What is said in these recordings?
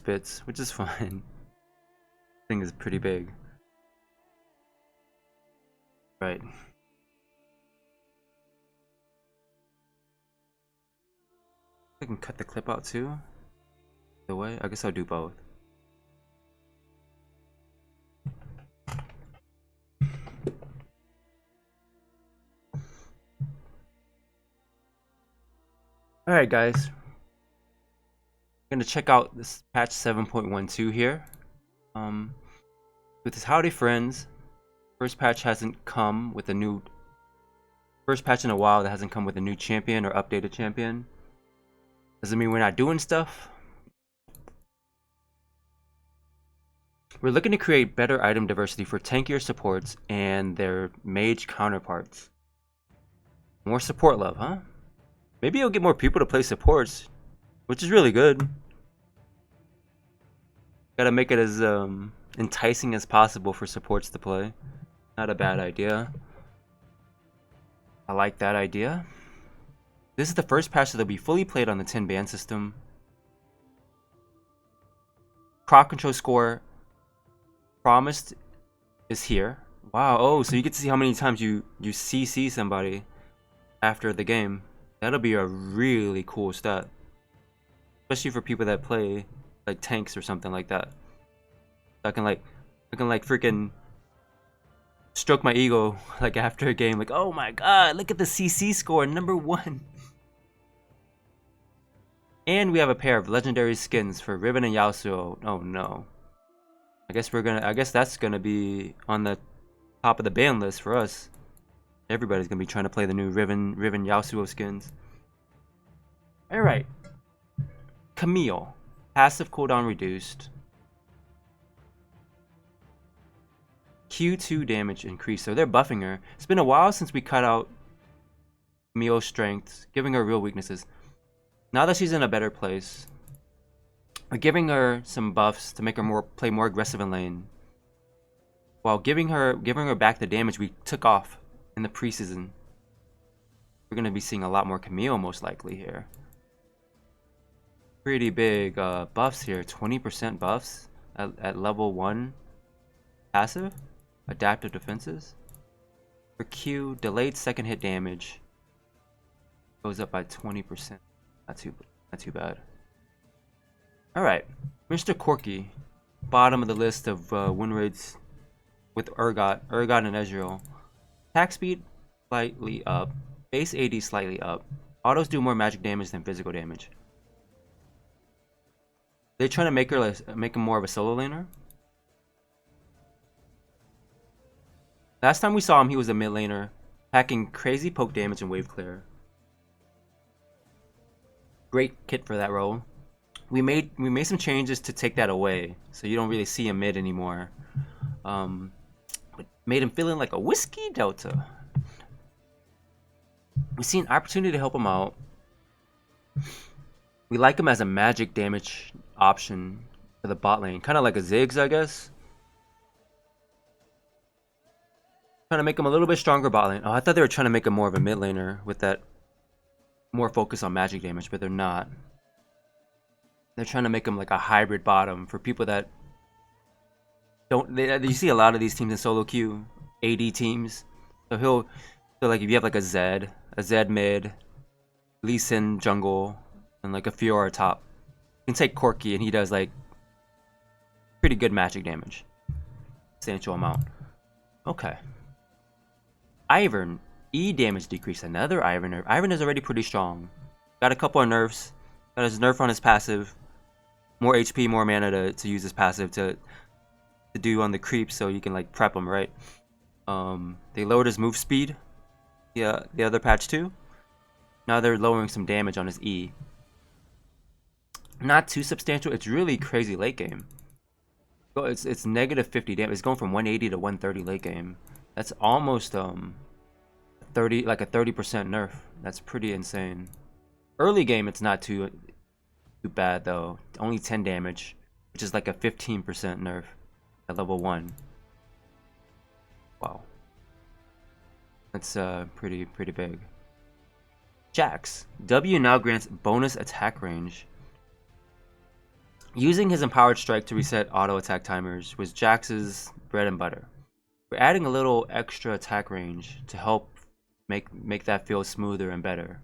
bits, which is fine. Thing is pretty big. Right. I can cut the clip out too. The way, I guess I'll do both. Alright guys, I'm gonna check out this patch 7.12 here. With his howdy friends, first patch hasn't come with a new, first patch in a while that hasn't come with a new champion or updated champion. Doesn't mean we're not doing stuff. We're looking to create better item diversity for tankier supports and their mage counterparts. More support love, huh? Maybe you'll get more people to play supports, which is really good. Gotta make it as enticing as possible for supports to play. Not a bad idea. I like that idea. This is the first patch that'll be fully played on the 10 ban system. Crowd control score promised is here. Wow, oh, so you get to see how many times you CC somebody after the game. That'll be a really cool stat. Especially for people that play like tanks or something like that. I can like freaking stroke my ego like after a game, like, oh my god, look at the CC score, #1. And we have a pair of legendary skins for Riven and Yasuo. Oh no. I guess that's gonna be on the top of the ban list for us. Everybody's gonna be trying to play the new Riven Yasuo skins. Alright. Camille. Passive cooldown reduced. Q2 damage increased. So they're buffing her. It's been a while since we cut out Camille's strengths, giving her real weaknesses. Now that she's in a better place, we're giving her some buffs to make her play more aggressive in lane, while giving her back the damage we took off in the preseason. We're gonna be seeing a lot more Camille most likely here. Pretty big buffs here. 20% buffs at level 1 passive. Adaptive defenses. For Q, delayed second hit damage goes up by 20%. Not too bad. Alright, Mr. Corky, bottom of the list of win rates with Urgot and Ezreal. Attack speed slightly up, base AD slightly up. Autos do more magic damage than physical damage. They're trying to make him more of a solo laner. Last time we saw him, he was a mid laner, packing crazy poke damage and wave clear. Great kit for that role. We made some changes to take that away, so you don't really see him mid anymore. But made him feeling like a whiskey delta. We see an opportunity to help him out. We like him as a magic damage option for the bot lane, kind of like a Ziggs, I guess. Trying to make him a little bit stronger bot lane. Oh, I thought they were trying to make him more of a mid laner with that more focus on magic damage, but they're not. They're trying to make him like a hybrid bottom for people that don't. You see a lot of these teams in solo queue, AD teams. So like if you have like a Zed mid, Lee Sin jungle, and like a Fiora top, you can take Corky and he does like pretty good magic damage, substantial amount. Okay. Ivern, E damage decrease. Another Ivern nerf. Ivern is already pretty strong. Got a couple of nerfs. Got his nerf on his passive. More HP, more mana to use his passive to do on the creep, so you can like prep him, right? They lowered his move speed. Yeah, the other patch too. Now they're lowering some damage on his E. Not too substantial. It's really crazy late game. It's -50 damage. It's going from 180 to 130 late game. That's almost 30, like a 30% nerf. That's pretty insane. Early game, it's not too bad though. Only 10 damage, which is like a 15% nerf at level 1. Wow, that's pretty big. Jax, W now grants bonus attack range. Using his Empowered Strike to reset auto attack timers was Jax's bread and butter. We're adding a little extra attack range to help make that feel smoother and better.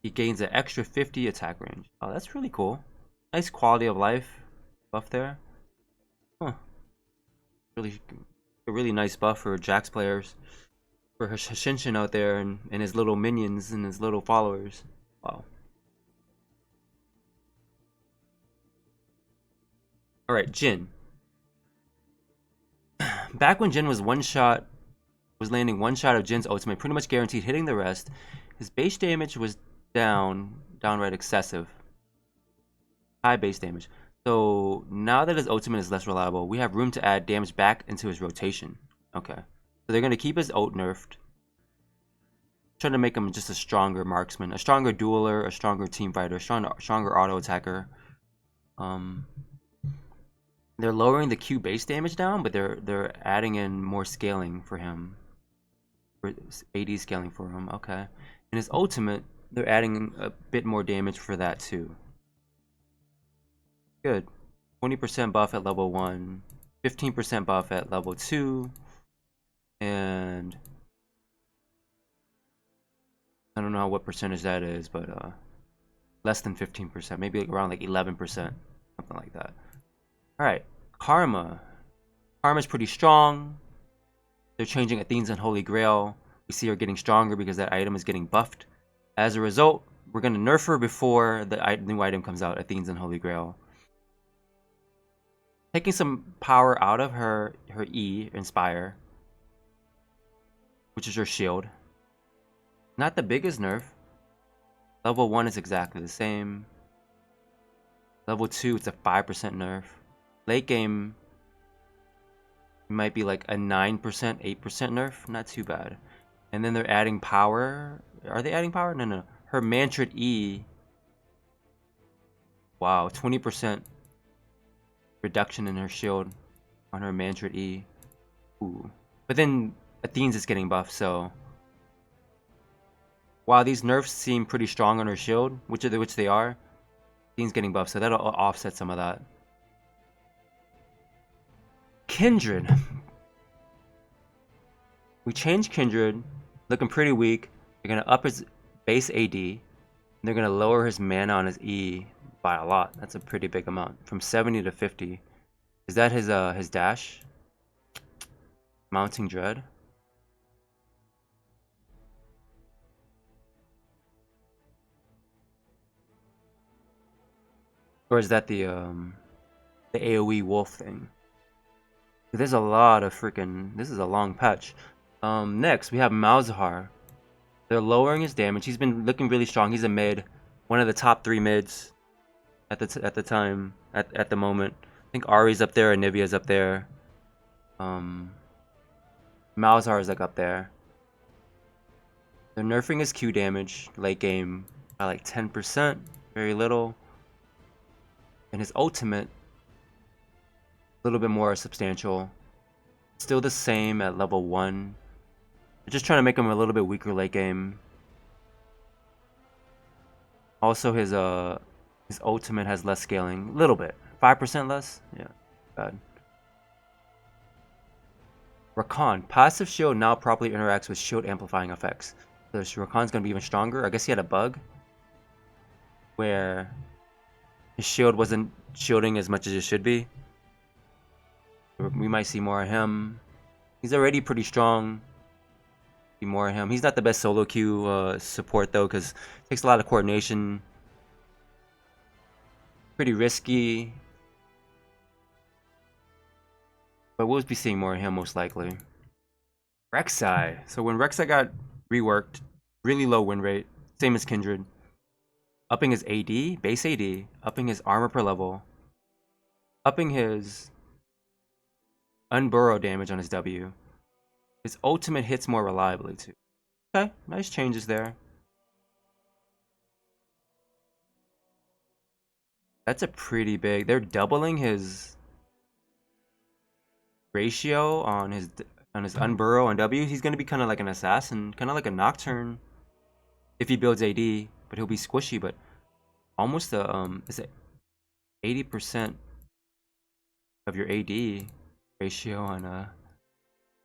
He gains an extra 50 attack range. Oh, that's really cool. Nice quality of life buff there. Huh. Really, a really nice buff for Jax players. For Shinshin out there and his little minions and his little followers. Wow. Alright, Jin. Back when Jin was landing one shot of Jin's ultimate, pretty much guaranteed hitting the rest, his base damage was downright excessive. High base damage. So now that his ultimate is less reliable, we have room to add damage back into his rotation. Okay. So they're going to keep his ult nerfed. Trying to make him just a stronger marksman, a stronger dueler, a stronger team fighter, a stronger auto attacker. They're lowering the Q base damage down, but they're adding in more scaling for him. For AD scaling for him, okay. And his ultimate, they're adding a bit more damage for that too. Good. 20% buff at level 1, 15% buff at level 2, and I don't know what percentage that is, but less than 15%, maybe around like 11%, something like that. Alright, Karma. Karma's pretty strong. They're changing Athene's Unholy Grail. We see her getting stronger because that item is getting buffed. As a result, we're going to nerf her before the new item comes out, Athene's Unholy Grail. Taking some power out of her E, Inspire, which is her shield. Not the biggest nerf. Level 1 is exactly the same. Level 2, it's a 5% nerf. Late game, it might be like a 9%, 8% nerf. Not too bad. And then they're adding power. Are they adding power? No. Her Mantrid E. Wow, 20% reduction in her shield on her Mantrid E. Ooh. But then Athene's is getting buffed, so while these nerfs seem pretty strong on her shield, which they are, Athene's getting buffed, so that'll offset some of that. Kindred. We changed Kindred, looking pretty weak. They're gonna up his base AD, and they're gonna lower his mana on his E by a lot. That's a pretty big amount, from 70 to 50. Is that his dash? Mounting Dread. Or is that the AoE wolf thing? There's a lot of freaking. This is a long patch. Next we have Malzahar. They're lowering his damage. He's been looking really strong. He's a mid, one of the top 3 mids at the time at the moment. I think Ari's up there and Nivea's up there. Malzahar is like up there. They're nerfing his Q damage late game by like 10%, very little. And his ultimate, a little bit more substantial. Still the same at level 1. They're just trying to make him a little bit weaker late game. Also his ultimate has less scaling, a little bit. 5% less? Yeah, bad. Rakan. Passive shield now properly interacts with shield amplifying effects. So Rakan's gonna be even stronger. I guess he had a bug where his shield wasn't shielding as much as it should be. We might see more of him. He's already pretty strong. See more of him. He's not the best solo queue support though, because it takes a lot of coordination. Pretty risky. But we'll be seeing more of him most likely. Rek'Sai. So when Rek'Sai got reworked, really low win rate, same as Kindred. Upping his AD, base AD, upping his armor per level, upping his unburrow damage on his W. His ultimate hits more reliably too. Okay, nice changes there. That's a pretty big. They're doubling his ratio on his unburrow on W. He's gonna be kind of like an assassin, kind of like a Nocturne if he builds AD, but he'll be squishy. But almost a 80% of your AD ratio on a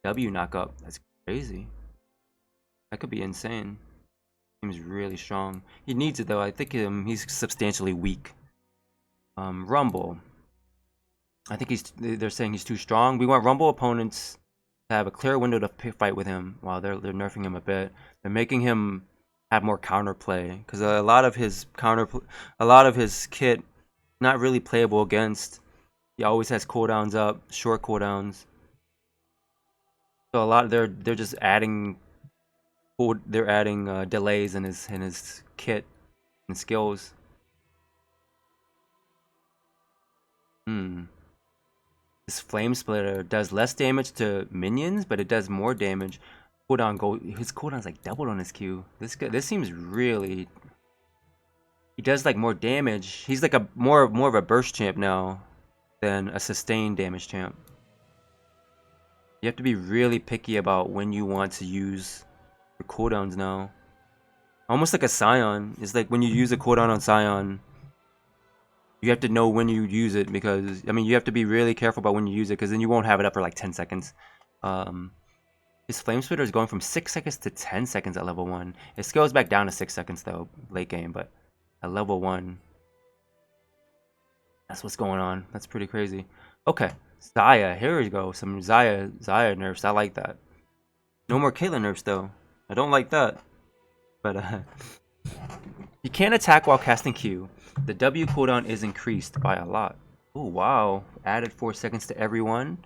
W knockup. That's crazy. That could be insane. Seems really strong. He needs it though. I think he's substantially weak. Rumble. I think they're saying he's too strong. We want Rumble opponents to have a clear window to fight with him. While they're nerfing him a bit. They're making him have more counterplay because a lot of his kit not really playable against. He always has cooldowns up, short cooldowns. So a lot they're just adding delays in his kit and skills. This flame splitter does less damage to minions, but it does more damage. His cooldown's like doubled on his Q. This seems really. He does like more damage. He's like a more of a burst champ now than a sustained damage champ. You have to be really picky about when you want to use your cooldowns now. Almost like a Scion. It's like when you use a cooldown on Scion, you have to know when you use it because, I mean, you have to be really careful about when you use it because then you won't have it up for like 10 seconds. His Flame Splitter is going from 6 seconds to 10 seconds at level 1. It scales back down to 6 seconds though, late game, but at level 1, that's what's going on. That's pretty crazy. Okay, Xayah, here we go. Some Xayah nerfs, I like that. No more Caitlyn nerfs though. I don't like that. But you can't attack while casting Q. The W cooldown is increased by a lot. Oh wow, added 4 seconds to everyone.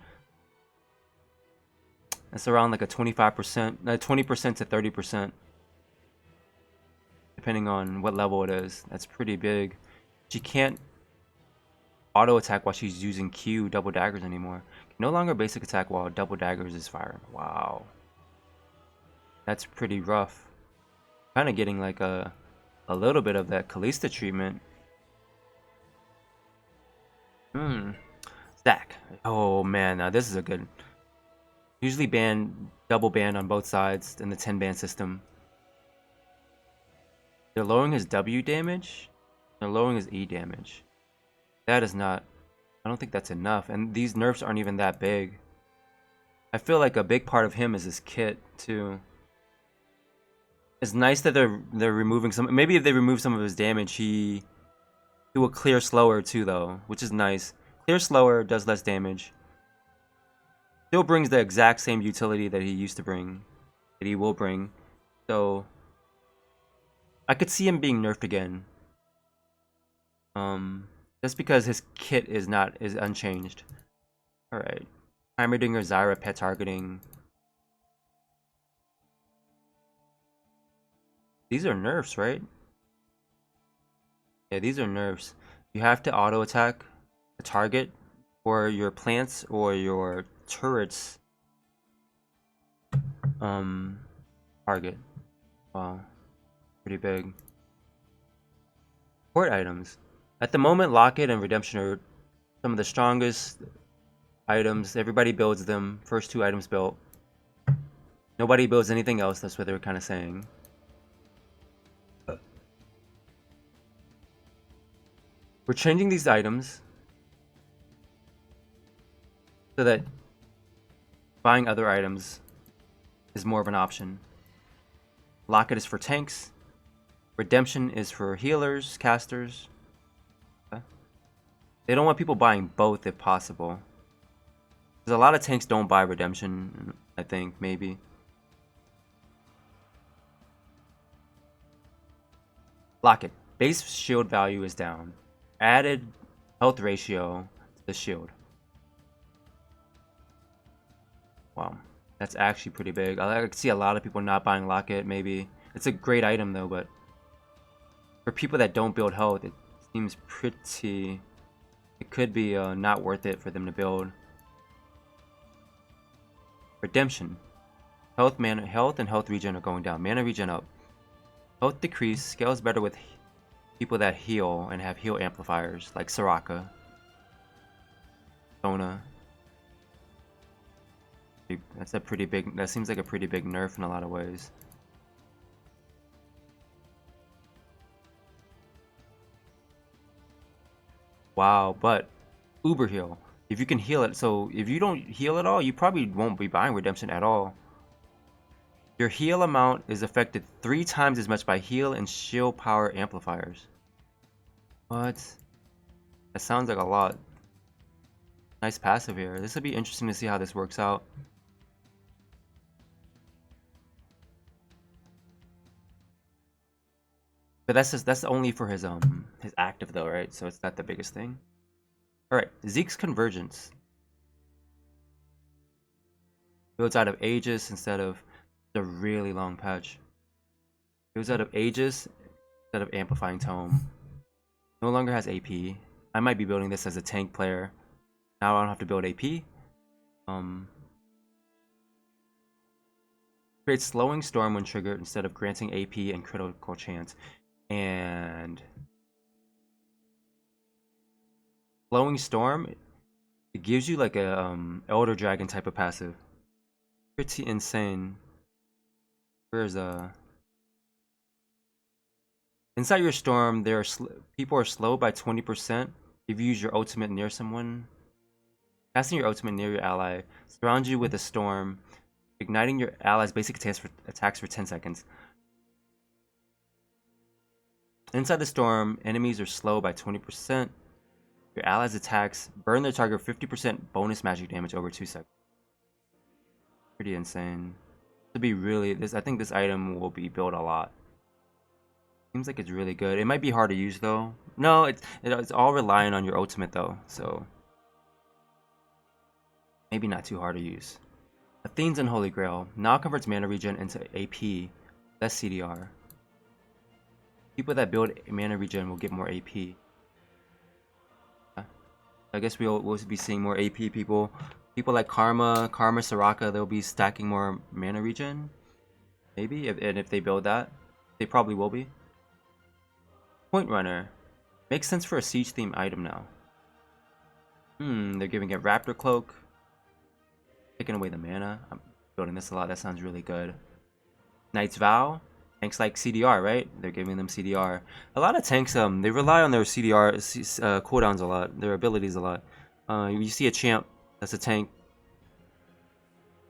That's around like a 25%, 20% to 30%. Depending on what level it is. That's pretty big. She can't auto attack while she's using Q double daggers anymore. No longer basic attack while double daggers is firing. Wow. That's pretty rough. Kind of getting like a little bit of that Kalista treatment. Stack. Oh man, now this is a good. Usually double ban on both sides in the 10 ban system. They're lowering his W damage. They're lowering his E damage. That is not. I don't think that's enough. And these nerfs aren't even that big. I feel like a big part of him is his kit too. It's nice that they're removing some. Maybe if they remove some of his damage, he will clear slower too, though, which is nice. Clear slower, does less damage. Still brings the exact same utility that he used to bring, that he will bring. So I could see him being nerfed again. Just because his kit is unchanged. All right, Heimerdinger, Zyra, pet targeting. These are nerfs, right? Yeah, these are nerfs. You have to auto attack a target for your plants or your turrets target. Wow, pretty big. Port items. At the moment, Locket and Redemption are some of the strongest items. Everybody builds them. First 2 items built. Nobody builds anything else. That's what they're kind of saying. We're changing these items so that buying other items is more of an option. Locket is for tanks. Redemption is for healers, casters. Okay. They don't want people buying both if possible. Because a lot of tanks don't buy Redemption, I think, maybe. Locket. Base shield value is down. Added health ratio to the shield. Wow, that's actually pretty big. I could see a lot of people not buying Locket, maybe. It's a great item though, but for people that don't build health, it seems pretty. It could be not worth it for them to build. Redemption. Health and health regen are going down. Mana regen up. Health decrease scales better with people that heal and have heal amplifiers, like Soraka, Sona. That's a pretty big. That seems like a pretty big nerf in a lot of ways. Wow, but Uber heal. If you can heal it, so if you don't heal at all, you probably won't be buying Redemption at all. Your heal amount is affected 3 times as much by heal and shield power amplifiers. What? That sounds like a lot. Nice passive here. This would be interesting to see how this works out. But that's only for his active though, right? So it's not the biggest thing. Alright, Zeke's Convergence. Builds out of Aegis instead of a really long patch. Builds out of Aegis instead of Amplifying Tome. No longer has AP. I might be building this as a tank player. Now I don't have to build AP. Creates Slowing Storm when triggered instead of granting AP and critical chance. And Slowing Storm, it gives you like a Elder Dragon type of passive. Pretty insane. Where's inside your storm, there are people are slowed by 20% if you use your ultimate near someone. Casting your ultimate near your ally surrounds you with a storm, igniting your ally's basic attacks for 10 seconds. Inside the storm, enemies are slowed by 20%. Your allies' attacks burn their target 50% bonus magic damage over 2 seconds. Pretty insane. To be really, I think this item will be built a lot. Seems like it's really good. It might be hard to use though. No, it's all relying on your ultimate though, so maybe not too hard to use. Athene's Unholy Grail now converts mana regen into AP, less CDR. People that build mana regen will get more AP. I guess we'll be seeing more AP people. People like Karma, Soraka, they'll be stacking more mana regen. Maybe, if they build that. They probably will be. Point Runner. Makes sense for a siege theme item now. They're giving it Raptor Cloak. Taking away the mana. I'm building this a lot, that sounds really good. Knight's Vow. Tanks like CDR, right? They're giving them CDR. A lot of tanks, they rely on their CDR cooldowns a lot, their abilities a lot. You see a champ that's a tank,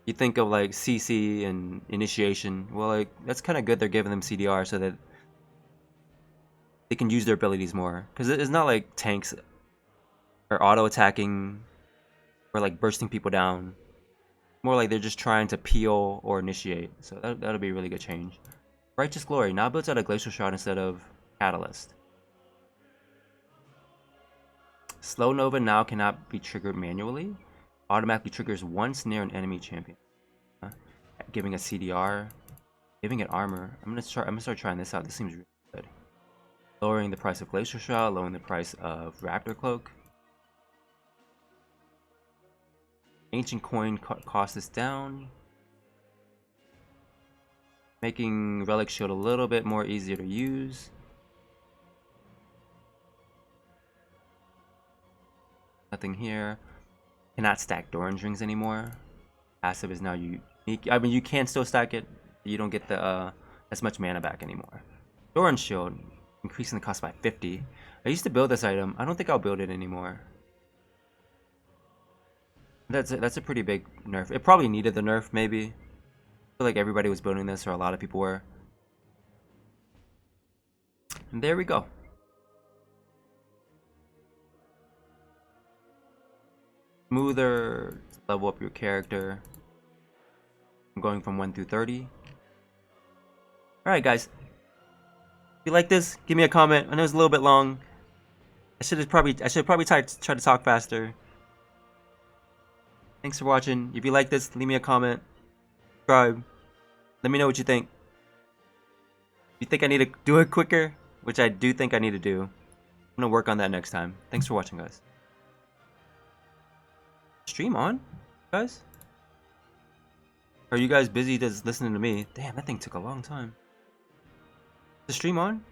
you think of like CC and Initiation. Well, like that's kind of good. They're giving them CDR so that they can use their abilities more. Because it's not like tanks are auto attacking or like bursting people down. More like they're just trying to peel or initiate. So that'll be a really good change. Righteous Glory now builds out a Glacial Shroud instead of Catalyst. Slow Nova now cannot be triggered manually. Automatically triggers once near an enemy champion. Giving a CDR. Giving it armor. I'm gonna start trying this out. This seems really good. Lowering the price of Glacial Shroud, lowering the price of Raptor Cloak. Ancient Coin costs this down. Making Relic Shield a little bit more easier to use. Nothing here. Cannot stack Doran's Rings anymore. Passive is now unique. I mean, you can still stack it. You don't get the as much mana back anymore. Doran's Shield, increasing the cost by 50. I used to build this item. I don't think I'll build it anymore. That's a pretty big nerf. It probably needed the nerf, maybe. I feel like everybody was building this, or a lot of people were. And there we go. Smoother, level up your character. I'm going from 1 through 30. Alright guys. If you like this, give me a comment. I know it's a little bit long. I should probably try to talk faster. Thanks for watching. If you like this, leave me a comment. Subscribe. Let me know what you think. If you think I need to do it quicker, which I do think I need to do, I'm gonna work on that next time. Thanks for watching, guys. Stream on, guys? Are you guys busy just listening to me? Damn, that thing took a long time. Is the stream on?